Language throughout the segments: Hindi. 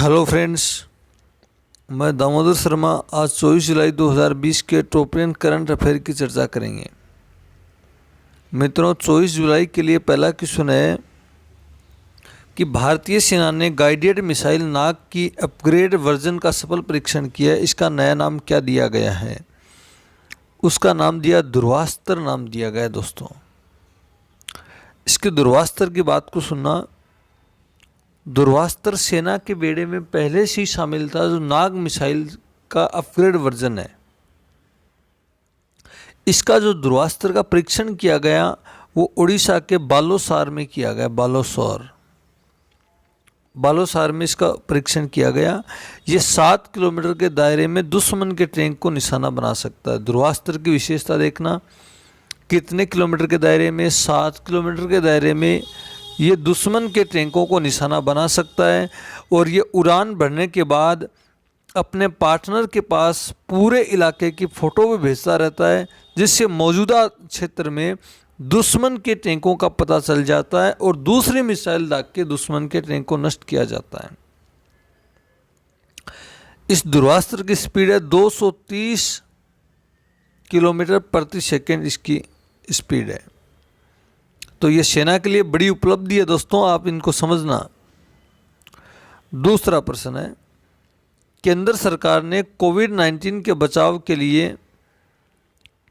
हेलो फ्रेंड्स, मैं दामोदर शर्मा। आज 24 जुलाई 2020 के टॉप 10 करंट अफेयर की चर्चा करेंगे। मित्रों, 24 जुलाई के लिए पहला क्वेश्चन है कि भारतीय सेना ने गाइडेड मिसाइल नाग की अपग्रेड वर्जन का सफल परीक्षण किया। इसका नया नाम क्या दिया गया है? उसका नाम दिया ध्रुवास्त्र नाम दिया गया। दोस्तों, इसके ध्रुवास्त्र की बात को सुनना। ध्रुवास्त्र सेना के बेड़े में पहले से ही शामिल था, जो नाग मिसाइल का अपग्रेड वर्जन है। इसका जो ध्रुवास्त्र का परीक्षण किया गया वो उड़ीसा के बालोसार में किया गया। बालोसार में इसका परीक्षण किया गया। ये 7 किलोमीटर के दायरे में दुश्मन के टैंक को निशाना बना सकता है। ध्रुवास्त्र की विशेषता देखना, कितने किलोमीटर के दायरे में? 7 किलोमीटर के दायरे में ये दुश्मन के टैंकों को निशाना बना सकता है। और ये उड़ान भरने के बाद अपने पार्टनर के पास पूरे इलाके की फ़ोटो भी भेजता रहता है, जिससे मौजूदा क्षेत्र में दुश्मन के टैंकों का पता चल जाता है और दूसरी मिसाइल दाग के दुश्मन के टैंक को नष्ट किया जाता है। इस ध्रुवास्त्र की स्पीड है 230 किलोमीटर प्रति सेकेंड। इसकी स्पीड है, तो ये सेना के लिए बड़ी उपलब्धि है। दोस्तों, आप इनको समझना। दूसरा प्रश्न है, केंद्र सरकार ने कोविड-19 के बचाव के लिए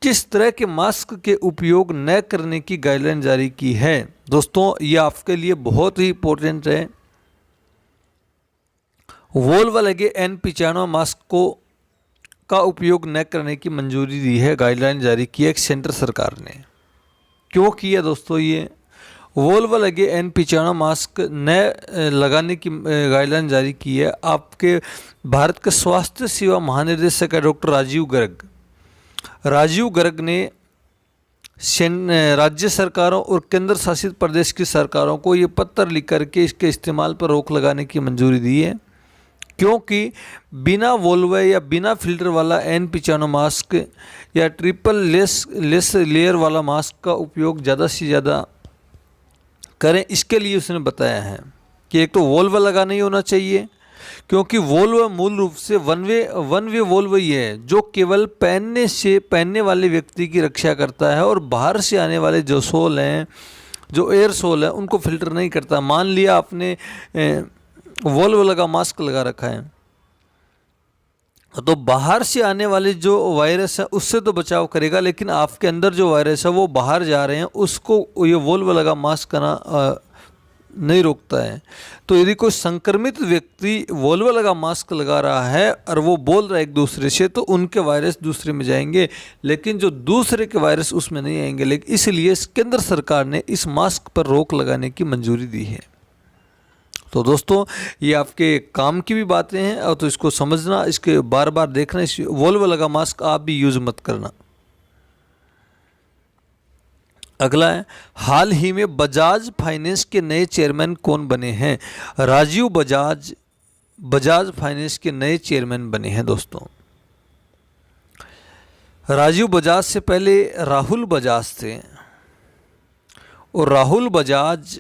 किस तरह के मास्क के उपयोग न करने की गाइडलाइन जारी की है? दोस्तों, ये आपके लिए बहुत ही इंपॉर्टेंट है। वोल्व लगे N95 मास्क का उपयोग न करने की मंजूरी दी है, गाइडलाइन जारी की है सेंटर सरकार ने। क्यों किया दोस्तों? ये वोल्व लगे N95 मास्क न लगाने की गाइडलाइन जारी की है आपके भारत के स्वास्थ्य सेवा महानिदेशक है डॉक्टर राजीव गर्ग ने राज्य सरकारों और केंद्र शासित प्रदेश की सरकारों को ये पत्र लिख करके इसके इस्तेमाल पर रोक लगाने की मंजूरी दी है, क्योंकि बिना वोल्व या बिना फिल्टर वाला N95 मास्क या ट्रिपल लेस लेयर वाला मास्क का उपयोग ज़्यादा से ज़्यादा करें। इसके लिए उसने बताया है कि एक तो वोल्व लगा नहीं होना चाहिए, क्योंकि वोल्व मूल रूप से वन वे वोल्व ही है, जो केवल पहनने वाले व्यक्ति की रक्षा करता है और बाहर से आने वाले जो सोल हैं, जो एयर सोल है, उनको फिल्टर नहीं करता। मान लिया आपने वोल्व लगा मास्क लगा रखा है, तो बाहर से आने वाले जो वायरस है उससे तो बचाव करेगा, लेकिन आपके अंदर जो वायरस है वो बाहर जा रहे हैं, उसको ये वोल्व लगा मास्क करना नहीं रोकता है। तो यदि कोई संक्रमित व्यक्ति वोल्व लगा मास्क लगा रहा है और वो बोल रहा है एक दूसरे से, तो उनके वायरस दूसरे में जाएंगे, लेकिन जो दूसरे के वायरस उसमें नहीं आएंगे। लेकिन इसलिए केंद्र सरकार ने इस मास्क पर रोक लगाने की मंजूरी दी है। तो दोस्तों, ये आपके काम की भी बातें हैं, और तो इसको समझना, इसके बार बार देखना। इस वोल्व लगा मास्क आप भी यूज मत करना। अगला है, हाल ही में बजाज फाइनेंस के नए चेयरमैन कौन बने हैं? राजीव बजाज फाइनेंस के नए चेयरमैन बने हैं। दोस्तों, राजीव बजाज से पहले राहुल बजाज थे, और राहुल बजाज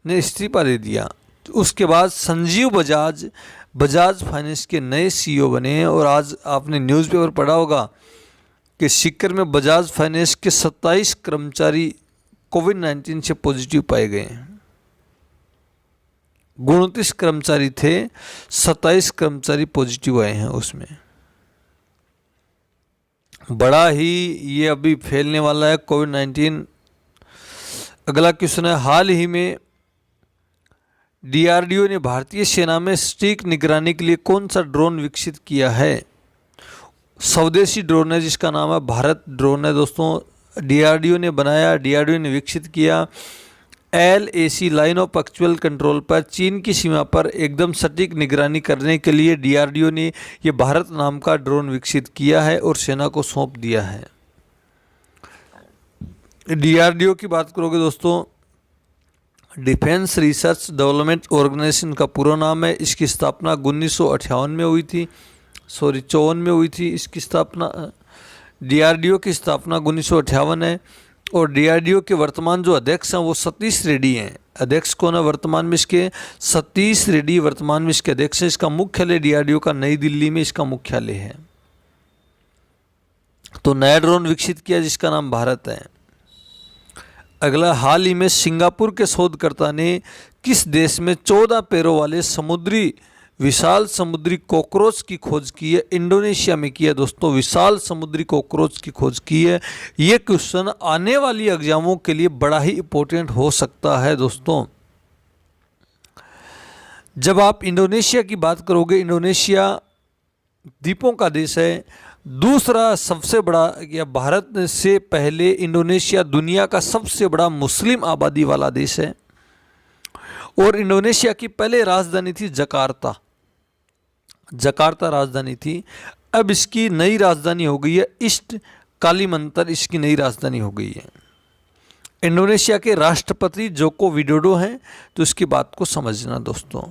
ने इस्तीफा दे दिया। उसके बाद संजीव बजाज फाइनेंस के नए CEO बने हैं। और आज आपने न्यूज़पेपर पढ़ा होगा कि सीकर में बजाज फाइनेंस के 27 कर्मचारी कोविड-19 से पॉजिटिव पाए गए हैं। 29 कर्मचारी थे, 27 कर्मचारी पॉजिटिव आए हैं उसमें। बड़ा ही ये अभी फैलने वाला है कोविड-19। अगला क्वेश्चन है, हाल ही में DRDO ने भारतीय सेना में सटीक निगरानी के लिए कौन सा ड्रोन विकसित किया है? स्वदेशी ड्रोन है, जिसका नाम है भारत ड्रोन है। दोस्तों, DRDO ने बनाया, DRDO ने विकसित किया। LAC line of actual control पर चीन की सीमा पर एकदम सटीक निगरानी करने के लिए DRDO ने ये भारत नाम का ड्रोन विकसित किया है और सेना को सौंप दिया है। DRDO की बात करोगे दोस्तों, डिफेंस रिसर्च डेवलपमेंट ऑर्गेनाइजेशन का पूरा नाम है। इसकी स्थापना 1958 में हुई थी, 54 में हुई थी इसकी स्थापना। DRDO की स्थापना 1958 है, और DRDO के वर्तमान जो अध्यक्ष हैं वो सतीश रेड्डी हैं। अध्यक्ष कौन है वर्तमान में इसके? सतीश रेड्डी वर्तमान में इसके अध्यक्ष हैं। इसका मुख्यालय डीआरडीओ का नई दिल्ली में इसका मुख्यालय है। तो नया ड्रोन विकसित किया जिसका नाम भारत है। अगला, हाल ही में सिंगापुर के शोधकर्ता ने किस देश में 14 पैरों वाले विशाल समुद्री कॉकरोच की खोज की है? इंडोनेशिया में की है दोस्तों, विशाल समुद्री कॉकरोच की खोज की है। ये क्वेश्चन आने वाली एग्जामों के लिए बड़ा ही इंपॉर्टेंट हो सकता है दोस्तों। जब आप इंडोनेशिया की बात करोगे, इंडोनेशिया द्वीपों का देश है। दूसरा सबसे बड़ा, या भारत से पहले इंडोनेशिया दुनिया का सबसे बड़ा मुस्लिम आबादी वाला देश है। और इंडोनेशिया की पहले राजधानी थी जकार्ता राजधानी थी। अब इसकी नई राजधानी हो गई है ईस्ट कालीमंतर, इसकी नई राजधानी हो गई है। इंडोनेशिया के राष्ट्रपति जोको विडोडो हैं, तो इसकी बात को समझना दोस्तों।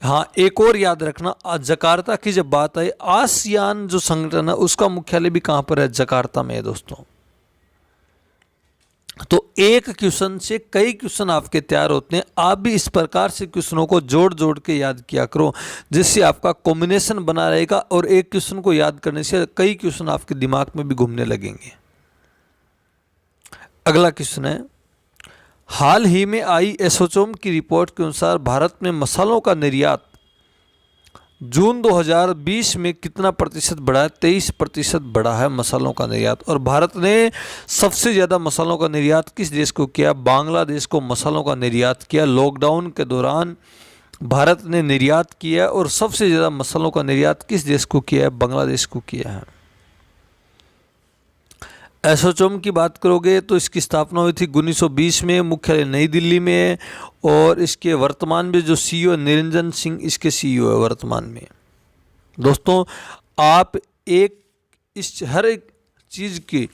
हाँ, एक और याद रखना, जकार्ता की जब बात आई, आसियान जो संगठन है उसका मुख्यालय भी कहाँ पर है? जकार्ता में है दोस्तों। तो एक क्वेश्चन से कई क्वेश्चन आपके तैयार होते हैं। आप भी इस प्रकार से क्वेश्चनों को जोड़ जोड़ के याद किया करो, जिससे आपका कॉम्बिनेशन बना रहेगा और एक क्वेश्चन को याद करने से कई क्वेश्चन आपके दिमाग में भी घूमने लगेंगे। अगला क्वेश्चन है, हाल ही में आई एसोचैम की रिपोर्ट के अनुसार भारत में मसालों का निर्यात जून 2020 में कितना प्रतिशत बढ़ा है? 23% बढ़ा है मसालों का निर्यात। और भारत ने सबसे ज़्यादा मसालों का निर्यात किस देश को किया? बांग्लादेश को मसालों का निर्यात किया। लॉकडाउन के दौरान भारत ने निर्यात किया और सबसे ज़्यादा मसालों का निर्यात किस देश को किया है? बांग्लादेश को किया है। एसोचैम की बात करोगे तो इसकी स्थापना हुई थी 1920 में, मुख्यालय नई दिल्ली में है। और इसके वर्तमान में जो सीईओ निरंजन सिंह इसके सीईओ है वर्तमान में। दोस्तों, आप हर एक चीज़ की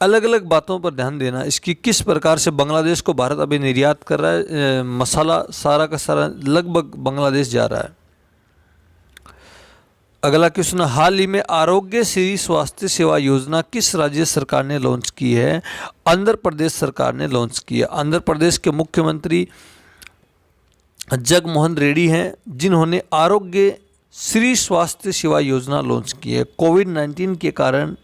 अलग अलग बातों पर ध्यान देना। इसकी किस प्रकार से बांग्लादेश को भारत अभी निर्यात कर रहा है, मसाला सारा का सारा लगभग बांग्लादेश जा रहा है। अगला क्वेश्चन, हाल ही में आरोग्य श्री स्वास्थ्य सेवा योजना किस राज्य सरकार ने लॉन्च की है? आंध्र प्रदेश सरकार ने लॉन्च की है। आंध्र प्रदेश के मुख्यमंत्री जगनमोहन रेड्डी हैं, जिन्होंने आरोग्य श्री स्वास्थ्य सेवा योजना लॉन्च की है। कोविड-19 के कारण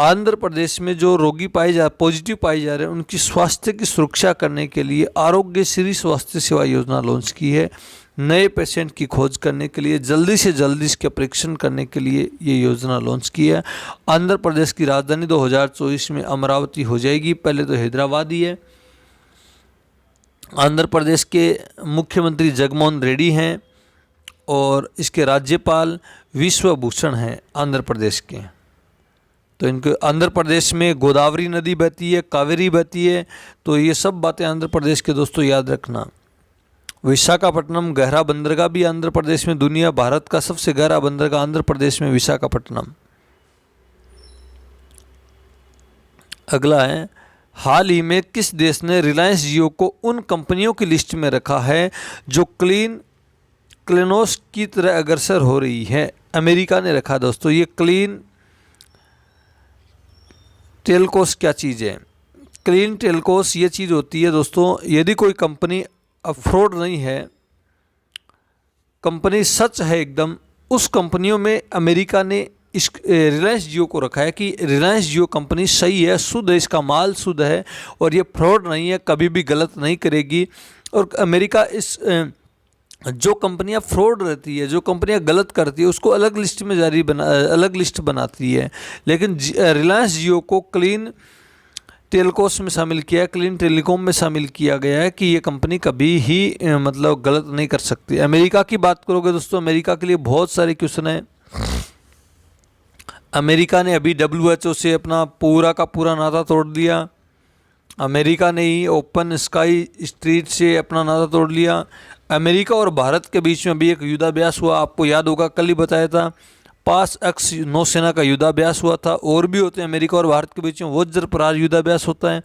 आंध्र प्रदेश में जो रोगी पॉजिटिव पाए जा रहे हैं, उनकी स्वास्थ्य की सुरक्षा करने के लिए आरोग्य श्री स्वास्थ्य सेवा योजना लॉन्च की है। नए पेशेंट की खोज करने के लिए, जल्दी से जल्दी इसके परीक्षण करने के लिए ये योजना लॉन्च की है। आंध्र प्रदेश की राजधानी 2024 में अमरावती हो जाएगी, पहले तो हैदराबाद ही है। आंध्र प्रदेश के मुख्यमंत्री जगनमोहन रेड्डी हैं और इसके राज्यपाल विश्वभूषण हैं आंध्र प्रदेश के। तो इनके आंध्र प्रदेश में गोदावरी नदी बहती है, कावेरी बहती है। तो ये सब बातें आंध्र प्रदेश के दोस्तों याद रखना। विशाखापट्टनम गहरा बंदरगाह भी आंध्र प्रदेश में, दुनिया भारत का सबसे गहरा बंदरगाह आंध्र प्रदेश में विशाखापट्टनम। अगला है, हाल ही में किस देश ने रिलायंस जियो को उन कंपनियों की लिस्ट में रखा है जो क्लिनोस की तरह अग्रसर हो रही है? अमेरिका ने रखा दोस्तों। ये क्लीन टेलकोस क्या चीज़ है? क्लीन टेलकोस ये चीज़ होती है दोस्तों, यदि कोई कंपनी फ्रॉड नहीं है, कंपनी सच है एकदम, उस कंपनियों में अमेरिका ने इस रिलायंस जियो को रखा है कि रिलायंस जियो कंपनी सही है, शुद्ध है, इसका माल शुद्ध है और ये फ्रॉड नहीं है, कभी भी गलत नहीं करेगी। और अमेरिका इस जो कंपनियां फ्रॉड रहती है, जो कंपनियां गलत करती है, उसको अलग लिस्ट बनाती है। लेकिन रिलायंस जियो को क्लीन टेलकोस में शामिल किया, क्लीन टेलीकॉम में शामिल किया गया है कि ये कंपनी कभी ही मतलब गलत नहीं कर सकती। अमेरिका की बात करोगे दोस्तों, अमेरिका के लिए बहुत सारे क्वेश्चन हैं। अमेरिका ने अभी WHO से अपना पूरा का पूरा नाता तोड़ दिया। अमेरिका ने ही ओपन स्काई स्ट्रीट से अपना नाता तोड़ लिया। अमेरिका और भारत के बीच में अभी एक युद्धाभ्यास हुआ, आपको याद होगा, कल ही बताया था। 5x नौसेना का युद्धाभ्यास हुआ था। और भी होते हैं अमेरिका और भारत के बीच में, वज्रप्रहार युद्धाभ्यास होता है।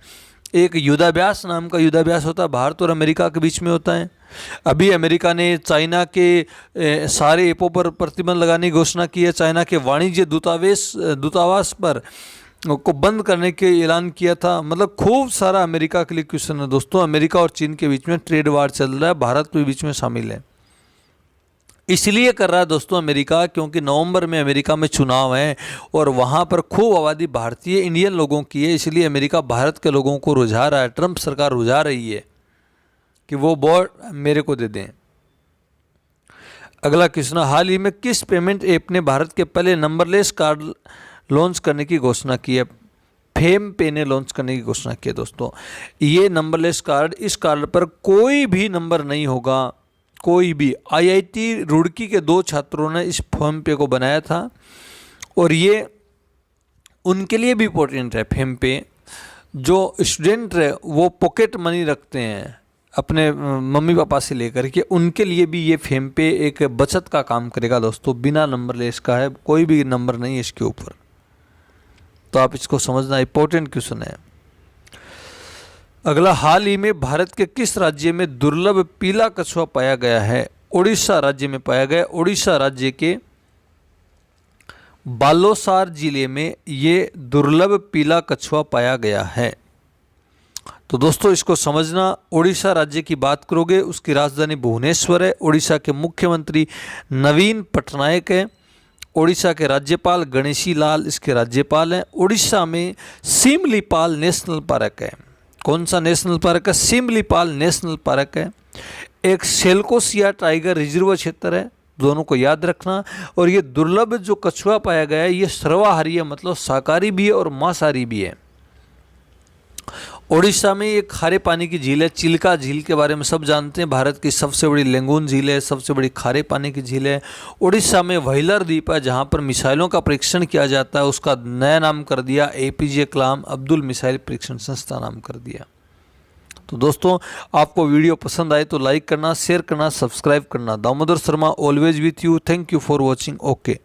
एक युद्धाभ्यास नाम का युद्धाभ्यास होता है, भारत और अमेरिका के बीच में होता है। अभी अमेरिका ने चाइना के सारे ऐपों पर प्रतिबंध लगाने की घोषणा की है। चाइना के वाणिज्य दूतावास पर को बंद करने के ऐलान किया था। मतलब खूब सारा अमेरिका के लिए क्वेश्चन है दोस्तों। अमेरिका और चीन के बीच में ट्रेड वार चल रहा है, भारत भी बीच में शामिल है। इसलिए कर रहा है दोस्तों अमेरिका, क्योंकि नवंबर में अमेरिका में चुनाव है और वहाँ पर खूब आबादी भारतीय इंडियन लोगों की है। इसलिए अमेरिका भारत के लोगों को रुझा रहा है, ट्रंप सरकार रुझा रही है कि वो वोट मेरे को दे दें। अगला क्वेश्चन, हाल ही में किस पेमेंट ऐप ने भारत के पहले नंबरलेस कार्ड लॉन्च करने की घोषणा की है? फेम पे ने लॉन्च करने की घोषणा की है दोस्तों। ये नंबरलेस कार्ड, इस कार्ड पर कोई भी नंबर नहीं होगा, कोई भी। आईआईटी रुड़की के 2 छात्रों ने इस फेम पे को बनाया था और ये उनके लिए भी इम्पोर्टेंट है। फेम पे जो स्टूडेंट है वो पॉकेट मनी रखते हैं अपने मम्मी पापा से लेकर के, उनके लिए भी ये फेम पे एक बचत का काम करेगा दोस्तों। बिना नंबरलेस का है, कोई भी नंबर नहीं है इसके ऊपर, तो आप इसको समझना, इंपॉर्टेंट क्वेश्चन है। अगला, हाल ही में भारत के किस राज्य में दुर्लभ पीला कछुआ पाया गया है? उड़ीसा राज्य में पाया गया। उड़ीसा राज्य के बालोसार जिले में ये दुर्लभ पीला कछुआ पाया गया है। तो दोस्तों इसको समझना, उड़ीसा राज्य की बात करोगे उसकी राजधानी भुवनेश्वर है। उड़ीसा के मुख्यमंत्री नवीन पटनायक है। उड़ीसा के राज्यपाल गणेशी लाल इसके राज्यपाल हैं। उड़ीसा में सिमलीपाल नेशनल पार्क है। कौन सा नेशनल पार्क है? सिमलीपाल नेशनल पार्क है। एक सेल्कोसिया टाइगर रिजर्व क्षेत्र है, दोनों को याद रखना। और ये दुर्लभ जो कछुआ पाया गया है ये सर्वाहारी है, मतलब शाकाहारी भी है और मांसाहारी भी है। उड़ीसा में एक खारे पानी की झील है, चिल्का झील के बारे में सब जानते हैं। भारत की सबसे बड़ी लेंगुन झील है, सबसे बड़ी खारे पानी की झील है। उड़ीसा में व्हीलर द्वीप है जहाँ पर मिसाइलों का परीक्षण किया जाता है, उसका नया नाम कर दिया एपीजे कलाम अब्दुल मिसाइल परीक्षण संस्था नाम कर दिया। तो दोस्तों आपको वीडियो पसंद आए तो लाइक करना, शेयर करना, सब्सक्राइब करना। Damodar Sharma always with you. Thank you for watching. Okay.